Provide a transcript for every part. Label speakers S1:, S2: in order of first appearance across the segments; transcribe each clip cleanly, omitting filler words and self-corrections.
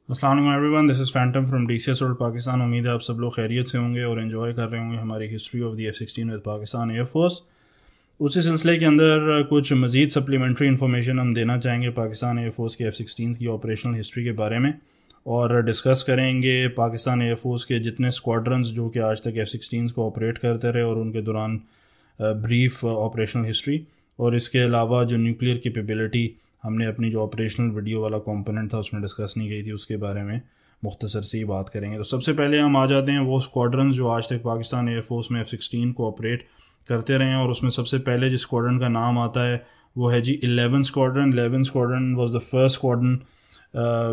S1: अस्सलाम वालेकुम everyone, this is Phantom from dcsworldpak Pakistan. उम्मीद है आप सब लोग खैरियत से होंगे और एंजॉय कर रहे होंगे हमारी history of the F-16 with Pakistan air force. उसी सिलसिले के अंदर कुछ मज़ीद सप्लीमेंट्री इन्फॉर्मेशन हम देना चाहेंगे पाकिस्तान एयरफोर्स के F-16 की ऑपरेशनल हिस्ट्री के बारे में और डिस्कस करेंगे पाकिस्तान एयरफोर्स के जितने स्क्वाड्रंस जो कि आज तक F-16 को ऑपरेट करते रहे और उनके दौरान ब्रीफ ऑपरेशनल हिस्ट्री, और इसके अलावा जो न्यूक्लियर कैपेबिलिटी हमने अपनी जो ऑपरेशनल वीडियो वाला कंपोनेंट था उसमें डिस्कस नहीं गई थी, उसके बारे में मुख्तसर से ही बात करेंगे। तो सबसे पहले हम आ जाते हैं वो स्क्वाड्रंस जो आज तक पाकिस्तान एयरफोर्स में F-16 को ऑपरेट करते रहे हैं, और उसमें सबसे पहले जिस स्क्वाड्रन का नाम आता है वो है जी 11 squadron. 11 squadron was the first squadron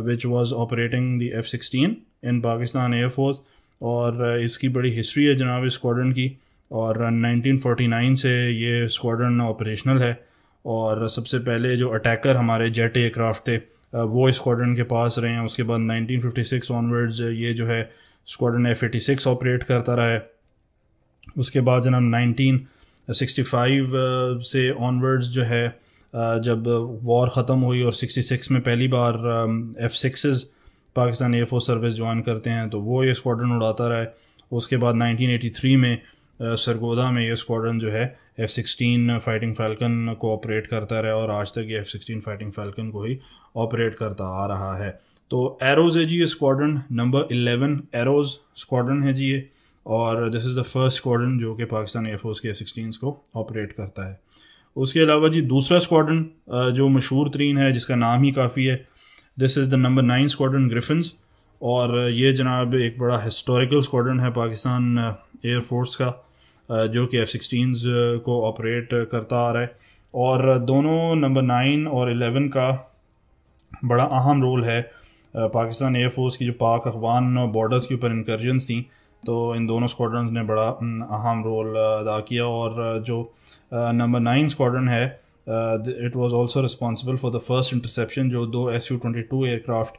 S1: which was operating the F-16 in Pakistan air force, और इसकी बड़ी हिस्ट्री है जनाब इस स्क्वाड्रन की, और 1949 से ये स्क्वाड्रन ऑपरेशनल है। और सबसे पहले जो अटैकर हमारे जेट एयरक्राफ्ट थे वो इस स्क्वाड्रन के पास रहे हैं। उसके बाद 1956 ऑनवर्ड्स ये जो है स्क्वाड्रन F-86 ऑपरेट करता रहा है। उसके बाद जनाब 1965 से ऑनवर्ड्स जो है जब वॉर ख़त्म हुई और 66 में पहली बार F-6s Pakistan air force service join करते हैं तो वो ये स्क्वाड्रन उड़ाता रहा है। उसके बाद 1983 में सरगोदा में ये स्क्वाड्रन जो है F-16 फाइटिंग फैल्कन को ऑपरेट करता रहा और आज तक ये F-16 फाइटिंग फैल्कन को ही ऑपरेट करता आ रहा है। तो एरोज़ है जी ये स्क्वाड्रन नंबर 11 एरोज़ स्क्वाड्रन है जी ये, और this is the first squadron जो कि पाकिस्तान एयरफोर्स के F-16 को ऑपरेट करता है। उसके अलावा जी दूसरा स्क्वाड्रन जो मशहूर तरीन है जिसका नाम ही काफ़ी है, this is the number 9 squadron Griffin's, और ये जनाब एक बड़ा हिस्टोरिकल स्क्वाड्रन है पाकिस्तान एयरफोर्स का जो कि F-16 को ऑपरेट करता आ रहा है। और दोनों नंबर 9 और 11 का बड़ा अहम रोल है पाकिस्तान एयरफोर्स की जो पाक अफगान बॉर्डर्स के ऊपर इंकर्जन्स थी, तो इन दोनों स्क्वाड्रंस ने बड़ा अहम रोल अदा किया। और जो नंबर 9 स्क्वाड्रन है it was also responsible for the first interception, जो 2 Su-22 एयरक्राफ्ट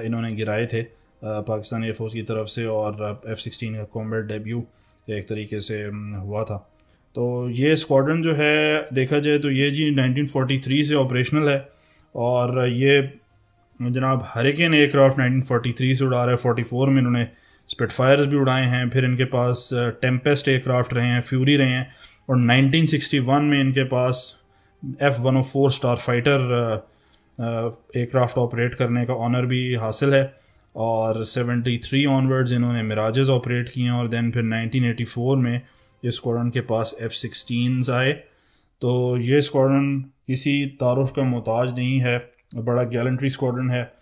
S1: इन्होंने गिराए थे पाकिस्तान एयरफोर्स की तरफ से, और F-16 का कॉम्बैट डेब्यू एक तरीके से हुआ था। तो ये स्क्वाड्रन जो है देखा जाए तो ये जी 1943 से ऑपरेशनल है, और ये जनाब हरिकेन एयरक्राफ्ट 1943 से उड़ा रहा है। 44 में इन्होंने स्पिटफायर्स भी उड़ाए हैं, फिर इनके पास टेम्पेस्ट एयरक्राफ्ट रहे हैं, फ्यूरी रहे हैं, और 1961 में इनके पास F-104 star fighter aircraft operate करने का ऑनर भी हासिल है। और 73 ऑनवर्ड्स इन्होंने मिराजेस ऑपरेट किए हैं, और देन फिर 1984 में इस स्क्वाड्रन के पास F-16s आए। तो ये स्क्वाड्रन किसी तारुफ का मोहताज नहीं है, बड़ा गैलेंट्री स्क्वाड्रन है,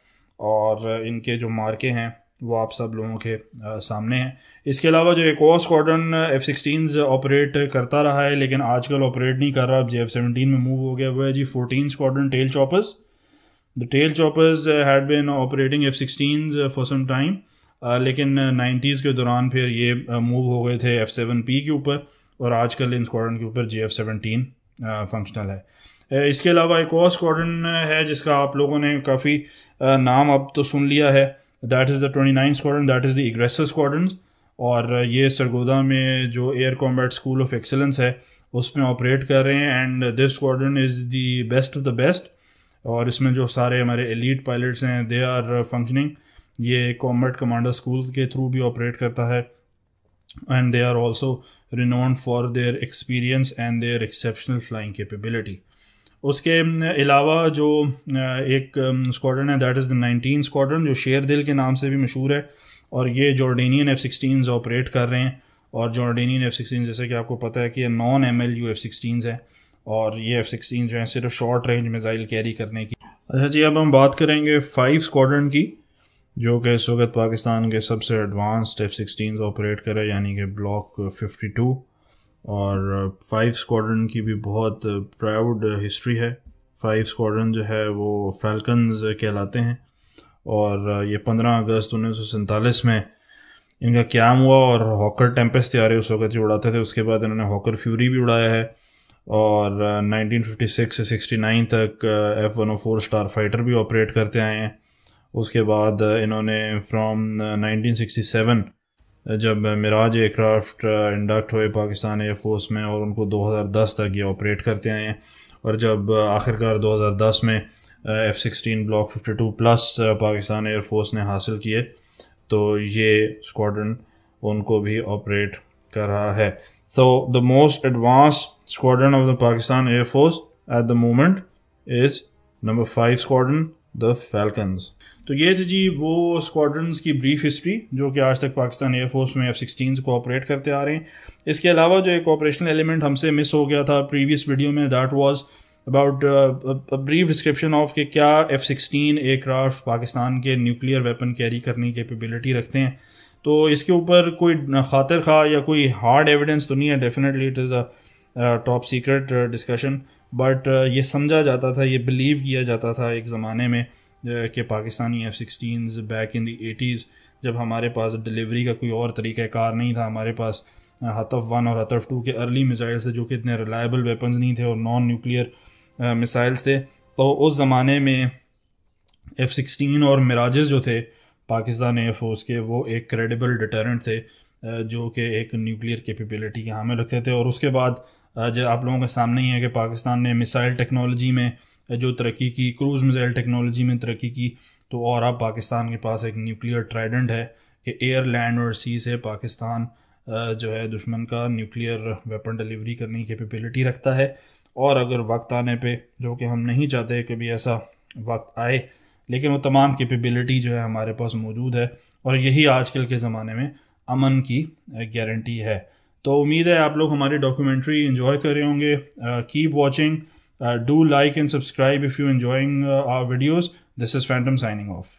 S1: और इनके जो मार्के हैं वो आप सब लोगों के सामने हैं। इसके अलावा जो एक और स्क्वाड्रन F-16s ऑपरेट करता रहा है लेकिन आजकल ऑपरेट नहीं कर रहा, अब F-17 में मूव हो गया, वो है जी 14 squadron tail choppers. The tail choppers had been operating F-16s for some time, लेकिन 90s के दौरान फिर ये मूव हो गए थे F-7P के ऊपर, और आजकल इन स्क्वाड्रन के ऊपर F-17 फंक्शनल है। इसके अलावा एक और स्क्वाड्रन है जिसका आप लोगों ने काफ़ी नाम अब तो सुन लिया है, that is the 29 squadron, that is the aggressor squadrons, और ये सरगोदा में जो air combat school of excellence है उसमें ऑपरेट कर रहे हैं। And this squadron is the best of the best, और इसमें जो सारे हमारे एलीट पायलट्स हैं दे आर फंक्शनिंग। ये कॉम्बैट कमांडर स्कूल के थ्रू भी ऑपरेट करता है, and they are also renowned for their experience and there exceptional flying capability. उसके अलावा जो एक स्क्वाड्रन है दैट इज़ द 19 स्क्वाड्रन जो शेरदिल के नाम से भी मशहूर है, और ये जॉर्डेनियन F-16s ऑपरेट कर रहे हैं। और जॉर्डेनियन F-16 जैसे कि आपको पता है कि ये नॉन MLU F-16s है, और ये F-16 जो है सिर्फ शॉर्ट रेंज मिसाइल कैरी करने की। अच्छा जी, अब हम बात करेंगे 5 स्क्वाड्रन की जो कि इस वक्त पाकिस्तान के सबसे एडवांस्ड F-16 ऑपरेट करे, यानी कि ब्लॉक 52, और 5 स्क्वाड्रन की भी बहुत प्राउड हिस्ट्री है। 5 स्क्वाड्रन जो है वो फैल्कन्स कहलाते हैं, और ये 15 अगस्त 1947 में इनका क़याम हुआ, और हॉकर टेम्पेस्ट तैयारे उस वक्त जो उड़ाते थे, उसके बाद इन्होंने हॉकर फ्यूरी भी उड़ाया है, और 1956 से 69 तक F-104 स्टार फाइटर भी ऑपरेट करते आए हैं। उसके बाद इन्होंने फ्रॉम 1967 जब मिराज एयरक्राफ्ट इंडक्ट हुए पाकिस्तान एयरफोर्स में, और उनको 2010 तक ये ऑपरेट करते आए हैं, और जब आखिरकार 2010 में F-16 block 52 plus Pakistan air force ने हासिल किए, तो ये स्क्वाड्रन उनको भी ऑपरेट कर रहा है। So the most advance squadron of the Pakistan air force at the moment is number 5 squadron, the falcons. तो ये थी जी वो स्क्वाड्रंस की ब्रीफ हिस्ट्री जो कि आज तक पाकिस्तान एयरफोर्स में F-16 को ऑपरेट करते आ रहे हैं। इसके अलावा जो एक ऑपरेशनल एलिमेंट हमसे मिस हो गया था प्रीवियस वीडियो में, that was about a brief description of कि क्या F-16 एयरक्राफ्ट पाकिस्तान के न्यूक्लियर वेपन कैरी करने की कैपेबिलिटी रखते हैं। तो इसके ऊपर कोई खातिर खा या कोई हार्ड एविडेंस तो नहीं है, definitely it is a top secret discussion, but ये समझा जाता था, ये बिलीव किया जाता था एक ज़माने में कि Pakistani F-16 back in the 80s, जब हमारे पास डिलीवरी का कोई और तरीक़ाकार नहीं था, हमारे पास हतफ 1 और हतफ 2 के अर्ली मिसाइल्स थे जो कि इतने रिलायबल वेपन्स नहीं थे और नॉन न्यूक्लियर मिसाइल्स थे। तो उस ज़माने में F-16 और मिराजेस जो थे पाकिस्तान एयरफोर्स के, वो एक क्रेडिबल डिटरेंट थे जो कि एक न्यूक्लियर कैपेबिलिटी के हामिल रखते थे। और उसके बाद जो आप लोगों के सामने ही है कि पाकिस्तान ने मिसाइल टेक्नोलॉजी में जो तरक्की की, क्रूज़ मिसाइल टेक्नोलॉजी में तरक्की की, तो और अब पाकिस्तान के पास एक न्यूक्लियर ट्राइडेंट है कि एयर, लैंड और सी से पाकिस्तान जो है दुश्मन का न्यूक्लियर वेपन डिलीवरी करने की कैपेबिलिटी रखता है। और अगर वक्त आने पे, जो कि हम नहीं चाहते कि भी ऐसा वक्त आए, लेकिन वो तमाम कैपेबिलिटी जो है हमारे पास मौजूद है, और यही आजकल के ज़माने में अमन की गारंटी है। तो उम्मीद है आप लोग हमारी डॉक्यूमेंट्री एंजॉय कर रहे होंगे। Keep watching, do like and subscribe if you enjoying our videos. This is Phantom signing of.